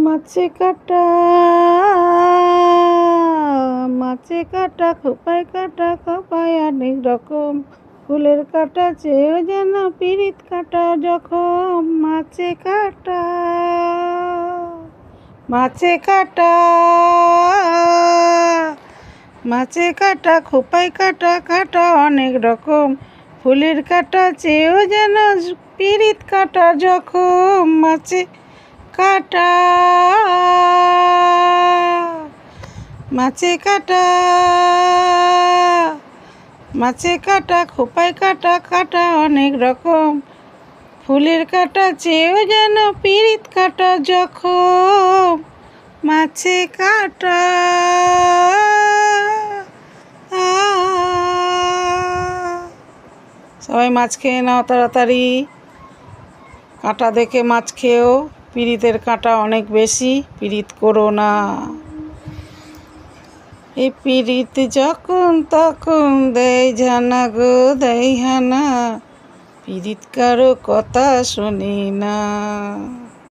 মাছে কাটা মাছে কাটা খোপায় কাটা খোপায় অনেক রকম ফুলের কাটা চেয়েও যেন পিরিত কাটা যখন মাছে কাটা মাছে কাটা মাছে কাটা খোপায় কাটা কাটা অনেক রকম ফুলের কাটা চেয়েও যেন পিরিত কাটা যখন মাছে কাটা মাছে কাটা মাছে কাটা খোপায় কাটা কাটা অনেক রকম ফুলের কাটা চেয়েও যেন পিরিত কাটা যখন মাছে কাটা। সবাই মাছ খেয়ে নাও তাড়াতাড়ি। কাঁটা দেখে মাছ খেয়েও, পিরিতের কাঁটা অনেক বেশি, পিরিত করো না। এই পিরিত যখন তখন দেয় জানা গো দেয় হানা, পিরিত কারো কথা শুনি না।